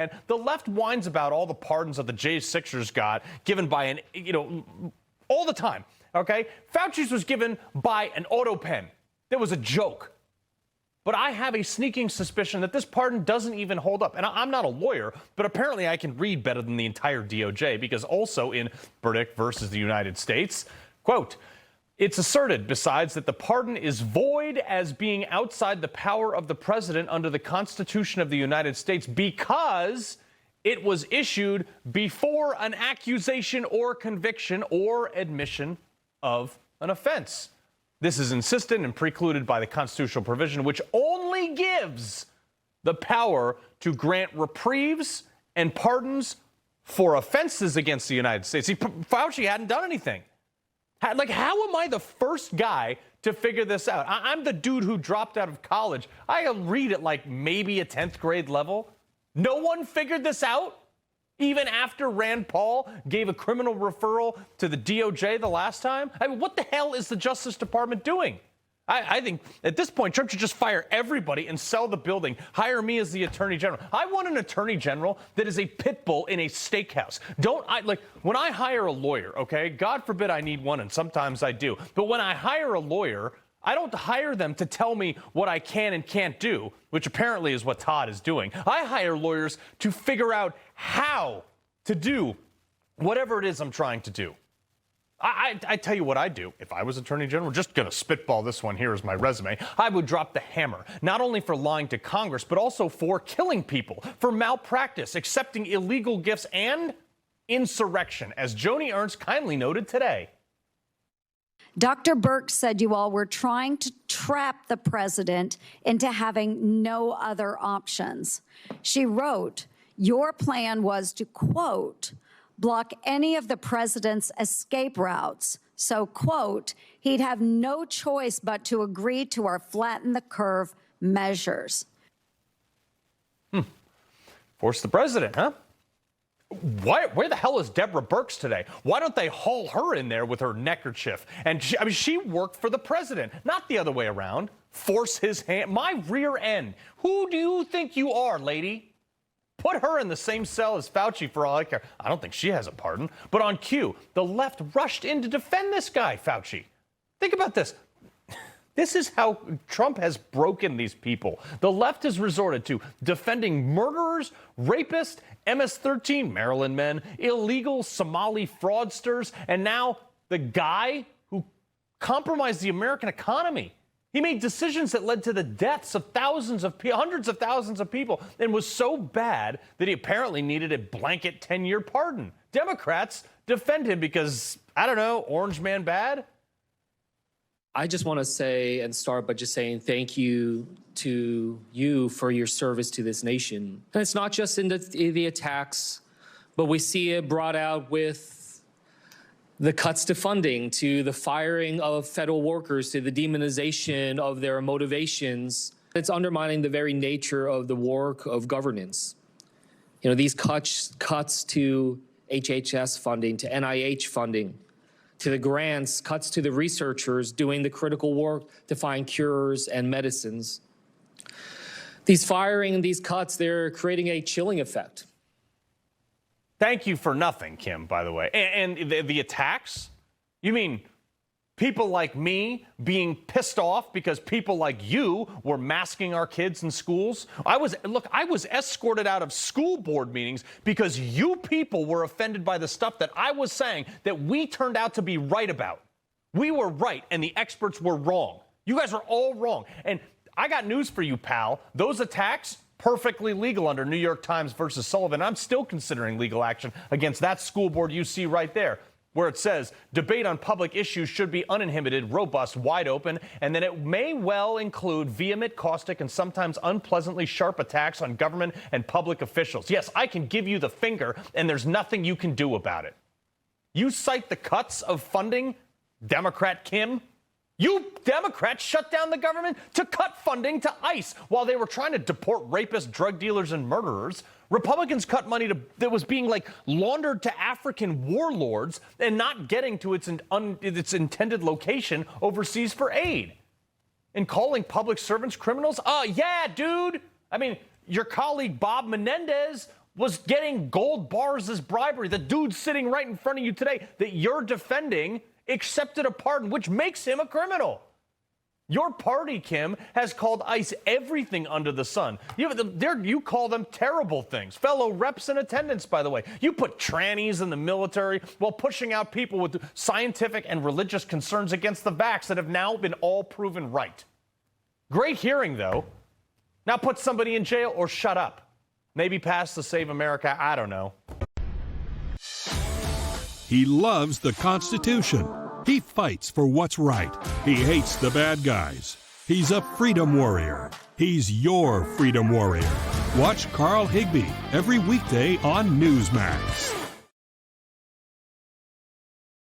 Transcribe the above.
And the left whines about all the pardons that the J6ers got given by all the time. Okay, Fauci's was given by an auto pen. There was a joke. But I have a sneaking suspicion that this pardon doesn't even hold up. And I'm not a lawyer, but apparently I can read better than the entire DOJ, because also in Burdick versus the United States, quote, it's asserted, besides, that the pardon is void as being outside the power of the president under the Constitution of the United States because it was issued before an accusation or conviction or admission of an offense. This is insistent and precluded by the constitutional provision, which only gives the power to grant reprieves and pardons for offenses against the United States. See, Fauci hadn't done anything. Like, how am I the first guy to figure this out? I'm the dude who dropped out of college. I read at like maybe a 10th grade level. No one figured this out? Even after Rand Paul gave a criminal referral to the DOJ the last time? I mean, what the hell is the Justice Department doing? I think at this point, Trump should just fire everybody and sell the building. Hire me as the attorney general. I want an attorney general that is a pit bull in a steakhouse. When I hire a lawyer, okay, God forbid I need one, and sometimes I do. But when I hire a lawyer, I don't hire them to tell me what I can and can't do, which apparently is what Todd is doing. I hire lawyers to figure out how to do whatever it is I'm trying to do. I tell you what I'd do. If I was Attorney General, just going to spitball this one here as my resume, I would drop the hammer, not only for lying to Congress, but also for killing people, for malpractice, accepting illegal gifts, and insurrection, as Joni Ernst kindly noted today. Dr. Burke said you all were trying to trap the president into having no other options. She wrote, your plan was to, quote, block any of the president's escape routes. So, quote, he'd have no choice but to agree to our flatten the curve measures. Force the president, huh? Where the hell is Deborah Birx today? Why don't they haul her in there with her neckerchief? And she worked for the president, not the other way around. Force his hand. My rear end. Who do you think you are, lady? Put her in the same cell as Fauci for all I care. I don't think she has a pardon. But on cue, the left rushed in to defend this guy, Fauci. Think about this. This is how Trump has broken these people. The left has resorted to defending murderers, rapists, MS-13 Maryland men, illegal Somali fraudsters, and now the guy who compromised the American economy. He made decisions that led to the deaths of hundreds of thousands of people, and was so bad that he apparently needed a blanket 10-year pardon. Democrats defend him because, I don't know, orange man bad? I just want to say and start by just saying thank you to you for your service to this nation. And it's not just in the attacks, but we see it brought out with the cuts to funding, to the firing of federal workers, to the demonization of their motivations. It's undermining the very nature of the work of governance. You know, these cuts to HHS funding, to NIH funding, to the grants, cuts to the researchers doing the critical work to find cures and medicines. These firing and these cuts, they're creating a chilling effect. Thank you for nothing, Kim, by the way. And the attacks? You mean people like me being pissed off because people like you were masking our kids in schools? I was escorted out of school board meetings because you people were offended by the stuff that I was saying that we turned out to be right about. We were right and the experts were wrong. You guys are all wrong. And I got news for you, pal. Those attacks, perfectly legal under New York Times versus Sullivan. I'm still considering legal action against that school board you see right there, where it says debate on public issues should be uninhibited, robust, wide open, and then it may well include vehement, caustic, and sometimes unpleasantly sharp attacks on government and public officials. Yes, I can give you the finger, and there's nothing you can do about it. You cite the cuts of funding, Democrat Kim. You Democrats shut down the government to cut funding to ICE while they were trying to deport rapists, drug dealers, and murderers. Republicans cut money that was being laundered to African warlords and not getting to its intended location overseas for aid. And calling public servants criminals? Yeah, dude. I mean, your colleague Bob Menendez was getting gold bars as bribery. The dude sitting right in front of you today that you're defending accepted a pardon, which makes him a criminal. Your party, Kim, has called ICE everything under the sun. You call them terrible things. Fellow reps in attendance, by the way. You put trannies in the military while pushing out people with scientific and religious concerns against the vax that have now been all proven right. Great hearing, though. Now put somebody in jail or shut up. Maybe pass the Save America, I don't know. He loves the Constitution. He fights for what's right. He hates the bad guys. He's a freedom warrior. He's your freedom warrior. Watch Carl Higbie every weekday on Newsmax.